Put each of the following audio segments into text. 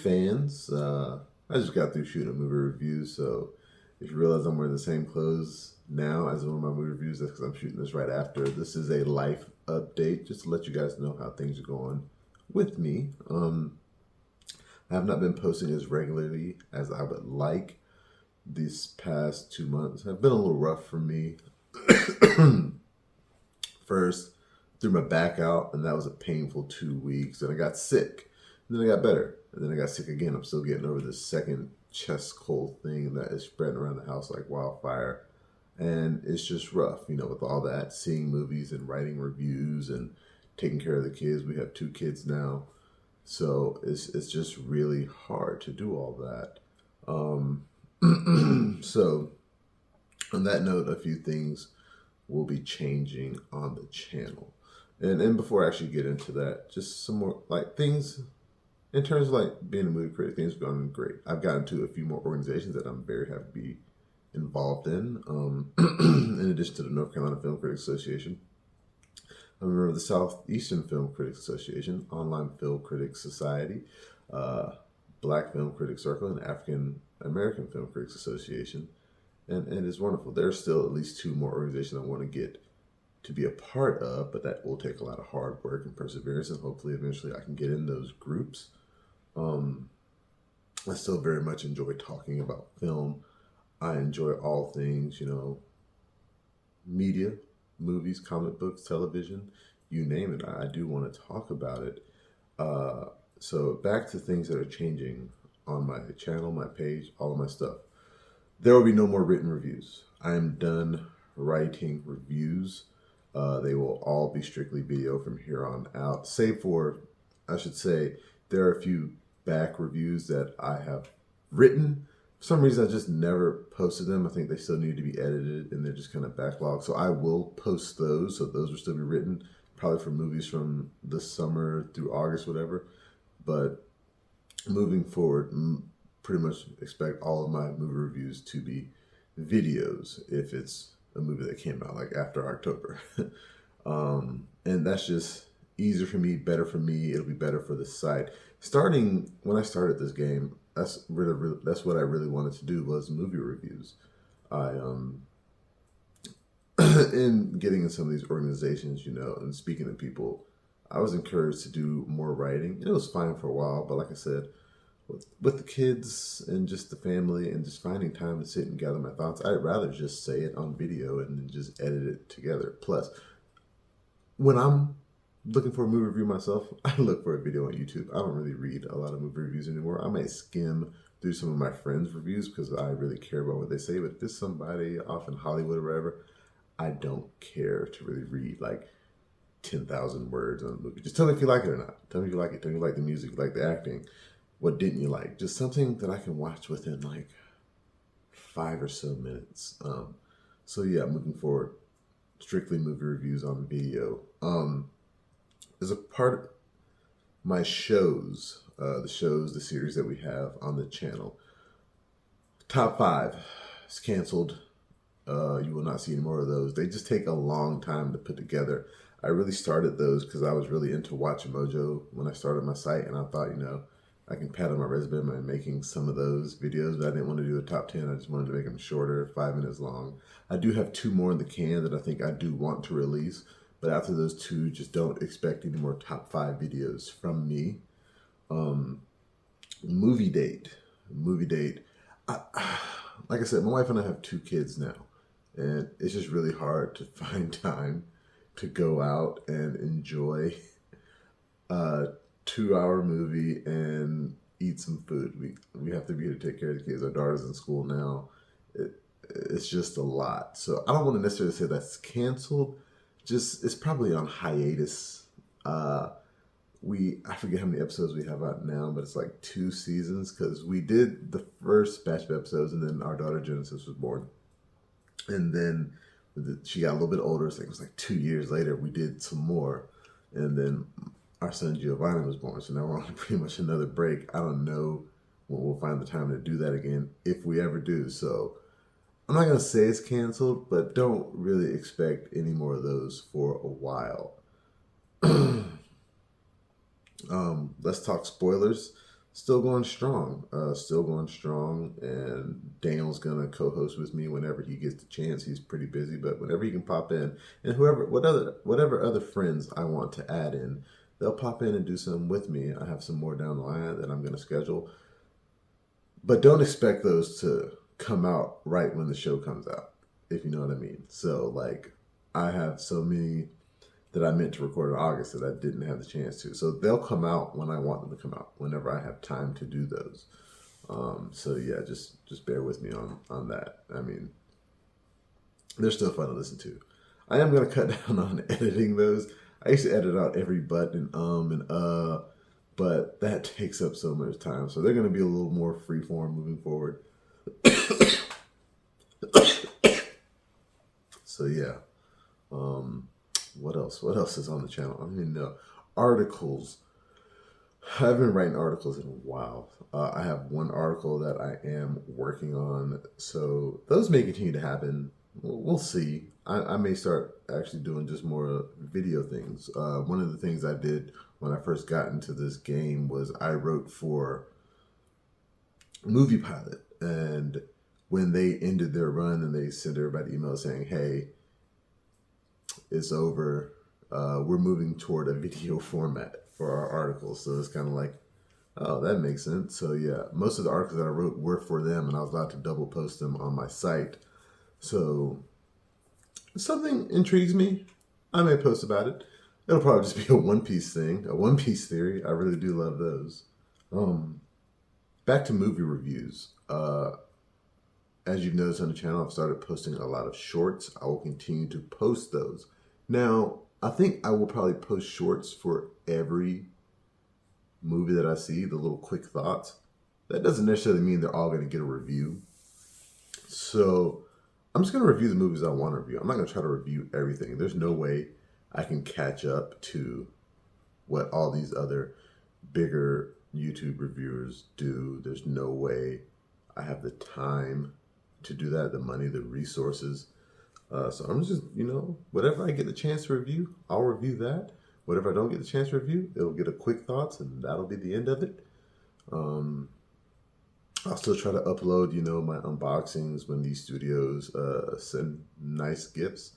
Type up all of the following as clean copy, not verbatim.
fans. I just got through shooting a movie review, so if you realize I'm wearing the same clothes now as one of my movie reviews, that's because I'm shooting this right after. This is a life update, just to let you guys know how things are going with me. I have not been posting as regularly as I would like. These past 2 months have been a little rough for me. First, threw my back out, and that was a painful 2 weeks. Then I got sick. And then I got better. And then I got sick again. I'm still getting over this second chest cold thing that is spreading around the house like wildfire. And it's just rough, you know, with all that, seeing movies and writing reviews and taking care of the kids. We have 2 kids now. So it's just really hard to do all that. So on that note, a few things will be changing on the channel. And before I actually get into that, just some more like things in terms of like being a movie critic, things have gone great. I've gotten to a few more organizations that I'm very happy to be involved in. In addition to the North Carolina Film Critics Association, I'm a member of the Southeastern Film Critics Association, Online Film Critics Society, Black Film Critics Circle, and African American Film Critics Association. And it's wonderful. There's still at least 2 more organizations I want to get to be a part of, but that will take a lot of hard work and perseverance, and hopefully eventually I can get in those groups. I still very much enjoy talking about film. I enjoy all things, you know, media, movies, comic books, television, you name it. I do want to talk about it. So back to things that are changing on my channel, my page, all of my stuff. There will be no more written reviews. I am done writing reviews. They will all be strictly video from here on out, save for, I should say, there are a few back reviews that I have written. For some reason, I just never posted them. I think they still need to be edited, and they're just kind of backlogged. So I will post those. So those will still be written, probably for movies from this summer through August, whatever. But moving forward, pretty much expect all of my movie reviews to be videos if it's a movie that came out like after October. And that's just easier for me, better for me. It'll be better for the site. Starting when I started this game, that's what I really wanted to do was movie reviews. In getting in some of these organizations, you know, and speaking to people, I was encouraged to do more writing. And it was fine for a while, but like I said, with the kids and just the family and just finding time to sit and gather my thoughts, I'd rather just say it on video and then just edit it together. Plus, when I'm looking for a movie review myself, I look for a video on YouTube. I don't really read a lot of movie reviews anymore. I may skim through some of my friends' reviews because I really care about what they say. But if it's somebody off in Hollywood or wherever, I don't care to really read like 10,000 words on a movie. Just tell me if you like it or not. Tell me if you like it. Tell me if you like the music, you like the acting. What didn't you like? Just something that I can watch within like 5 or so minutes. So yeah, moving forward, strictly movie reviews on video. As a part of my shows, the series that we have on the channel, Top 5 is canceled. You will not see any more of those. They just take a long time to put together. I really started those because I was really into Watch Mojo when I started my site, and I thought, you know, I can pat on my resume by making some of those videos, but I didn't want to do a top 10. I just wanted to make them shorter, 5 minutes long. I do have 2 more in the can that I think I do want to release, but after those 2, just don't expect any more top 5 videos from me. Movie date. Like I said, my wife and I have 2 kids now, and it's just really hard to find time to go out and enjoy 2-hour movie and eat some food. We have to be here to take care of the kids. Our daughter's in school now. It's just a lot. So I don't want to necessarily say that's canceled. Just it's probably on hiatus. I forget how many episodes we have out now, but it's like 2 seasons because we did the first batch of episodes, and then our daughter Jenesis was born, and then she got a little bit older. So it was like 2 years later we did some more, and then our son Jiovanni was born, so now we're on pretty much another break. I don't know when we'll find the time to do that again, if we ever do. So I'm not going to say it's canceled, but don't really expect any more of those for a while. Let's talk spoilers. still going strong. And Daniel's gonna co-host with me whenever he gets the chance. He's pretty busy, but whenever he can pop in, and whatever other friends I want to add in, they'll pop in and do something with me. I have some more down the line that I'm gonna schedule, but don't expect those to come out right when the show comes out, if you know what I mean. So like, I have so many that I meant to record in August that I didn't have the chance to. So they'll come out when I want them to come out, whenever I have time to do those. So yeah, just bear with me on that. I mean, they're still fun to listen to. I am going to cut down on editing those. I used to edit out every but and but that takes up so much time. So they're going to be a little more freeform moving forward. So yeah. What else? What else is on the channel? I don't even know. Articles. I've been writing articles in a while. I have one article that I am working on. So those may continue to happen. We'll see. I may start actually doing just more video things. One of the things I did when I first got into this game was I wrote for Movie Pilot. And when they ended their run and they sent everybody emails saying, hey, it's over. We're moving toward a video format for our articles. So it's kind of like, oh, that makes sense. So yeah, most of the articles that I wrote were for them, and I was allowed to double post them on my site. So if something intrigues me, I may post about it. It'll probably just be a One Piece thing, a One Piece theory. I really do love those. Back to movie reviews. As you've noticed on the channel, I've started posting a lot of shorts. I will continue to post those. Now, I think I will probably post shorts for every movie that I see, the little quick thoughts. That doesn't necessarily mean they're all going to get a review. So I'm just going to review the movies I want to review. I'm not going to try to review everything. There's no way I can catch up to what all these other bigger YouTube reviewers do. There's no way I have the time to do that, the money, the resources. So I'm just, whatever I get the chance to review, I'll review that. Whatever I don't get the chance to review, it'll get a quick thoughts, and that'll be the end of it. I'll still try to upload, my unboxings when these studios send nice gifts.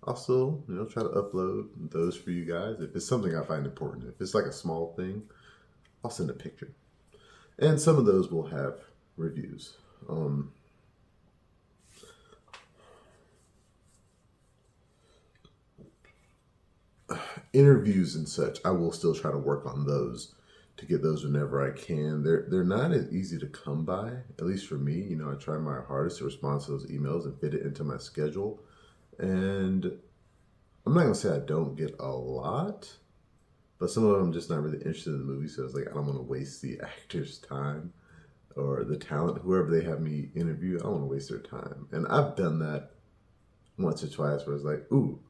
I'll still, try to upload those for you guys. If it's something I find important, if it's like a small thing, I'll send a picture. And some of those will have reviews. Interviews and such, I will still try to work on those to get those whenever I can. They're not as easy to come by, at least for me. I try my hardest to respond to those emails and fit it into my schedule. And I'm not going to say I don't get a lot, but some of them I'm just not really interested in the movie. So it's like, I don't want to waste the actor's time or the talent, whoever they have me interview. I don't want to waste their time. And I've done that once or twice where it's like, ooh,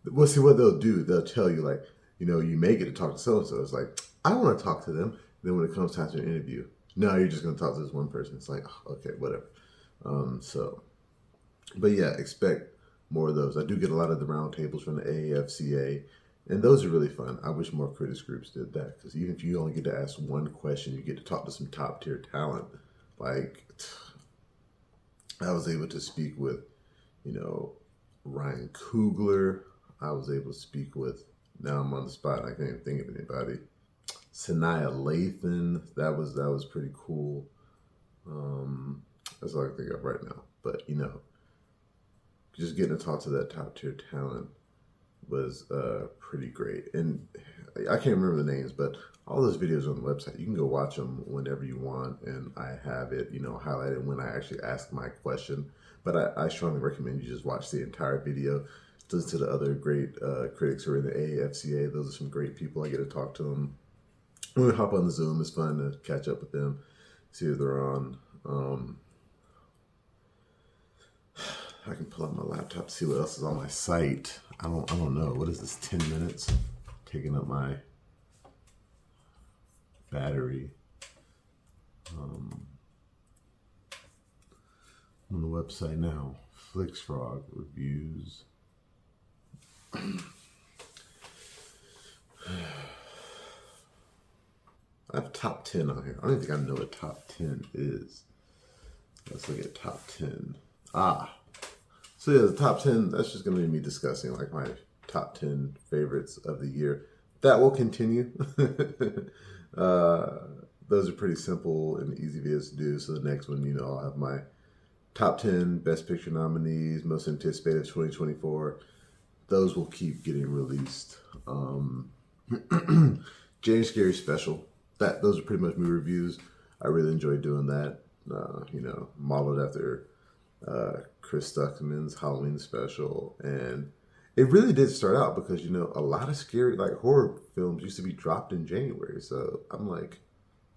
we'll see what they'll do. They'll tell you, like, you may get to talk to so-and-so. It's like, I want to talk to them. Then when it comes time to an interview, no, you're just going to talk to this one person. It's like, oh, okay, whatever. But yeah, expect more of those. I do get a lot of the roundtables from the AFCA, and those are really fun. I wish more critics groups did that, because even if you only get to ask one question, you get to talk to some top-tier talent. Like, I was able to speak with, Ryan Coogler. I was able to speak with, now I'm on the spot, I can't even think of anybody. Sanaya Lathan, that was pretty cool. That's all I can think of right now. But, just getting to talk to that top tier talent was pretty great. And I can't remember the names, but all those videos are on the website. You can go watch them whenever you want, and I have it, highlighted when I actually ask my question. But I strongly recommend you just watch the entire video. Listen to the other great critics who are in the AFCA. Those are some great people. I get to talk to them. When we hop on the Zoom, it's fun to catch up with them, see if they're on. I can pull out my laptop to see what else is on my site. I don't know. What is this, 10 minutes? Taking up my battery. On the website now. Flipfrog reviews. I've top 10 on here. I don't even think I know what top 10 is. Let's look at top 10. So yeah, the top 10, that's just going to be me discussing like my top 10 favorites of the year. That will continue. Those are pretty simple and easy videos to do. So the next one, I'll have my top 10 Best Picture nominees, most anticipated 2024. Those will keep getting released. James Scary Special. Those are pretty much movie reviews. I really enjoy doing that. Modeled after Chris Stuckman's Halloween special. And it really did start out because, a lot of scary, like horror films used to be dropped in January. So I'm like,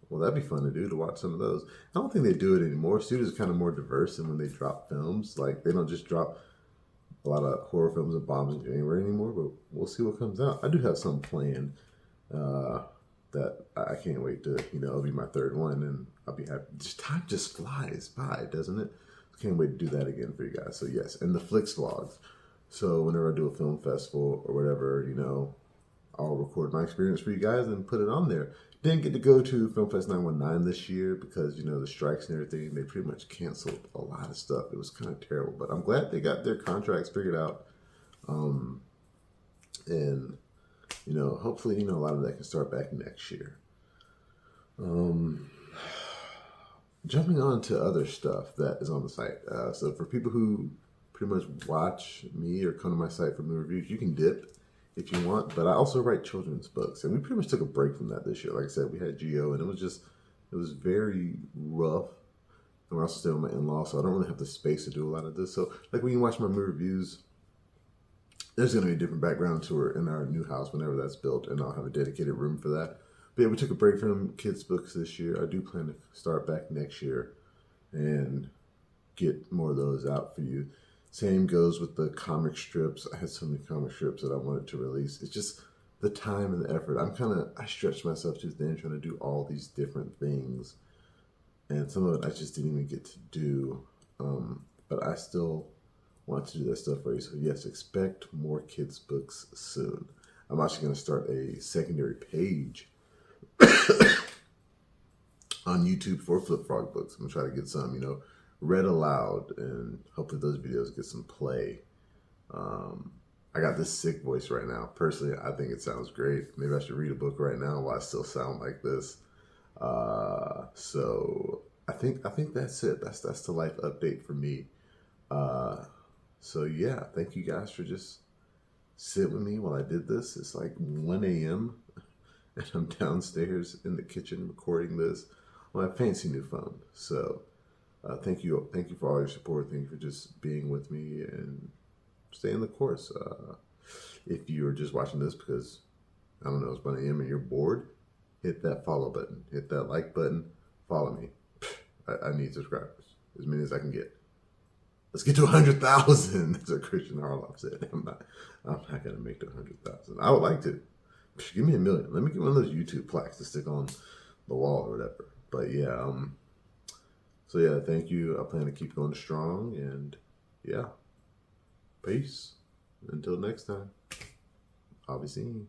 well, that'd be fun to do, to watch some of those. I don't think they do it anymore. Studios are kind of more diverse in when they drop films. Like, they don't just drop a lot of horror films and bombs in January anymore, but we'll see what comes out. I do have some planned that I can't wait to, it'll be my third one, and I'll be happy. Time just flies by, doesn't it? Can't wait to do that again for you guys. So yes, and the Flicks vlogs. So whenever I do a film festival or whatever, I'll record my experience for you guys and put it on there. Didn't get to go to Film Fest 919 this year because, the strikes and everything, they pretty much canceled a lot of stuff. It was kind of terrible, but I'm glad they got their contracts figured out. And, hopefully, a lot of that can start back next year. Jumping on to other stuff that is on the site. So for people who pretty much watch me or come to my site for movie reviews, you can dip if you want, but I also write children's books, and we pretty much took a break from that this year. Like I said, we had Geo, and it was very rough. And we're also staying with my in-laws, so I don't really have the space to do a lot of this. So like when you watch my movie reviews, there's going to be a different background to it in our new house whenever that's built, and I'll have a dedicated room for that. But yeah, we took a break from kids' books this year. I do plan to start back next year and get more of those out for you. Same goes with the comic strips. I had so many comic strips that I wanted to release. It's just the time and the effort. I stretched myself too thin trying to do all these different things. And some of it I just didn't even get to do. But I still want to do that stuff for you. So yes, expect more kids' books soon. I'm actually going to start a secondary page on YouTube for Flipfrog Books. I'm going to try to get some, read aloud, and hopefully those videos get some play. I got this sick voice right now. Personally, I think it sounds great. Maybe I should read a book right now while I still sound like this. So I think that's it. That's the life update for me. So yeah, thank you guys for just sitting with me while I did this. It's like 1 a.m. and I'm downstairs in the kitchen recording this on my fancy new phone. So thank you for all your support. Thank you for just being with me and staying the course. If you're just watching this because, I don't know, it's 1 a.m. and you're bored, hit that follow button, hit that like button, follow me. I need subscribers, as many as I can get. Let's get to 100,000. That's what Christian Harloff said. I'm not gonna make to 100,000. I would like to. Give me 1 million. Let me get one of those YouTube plaques to stick on the wall or whatever. But yeah, so yeah, thank you. I plan to keep going strong, and yeah, peace. Until next time, I'll be seeing you.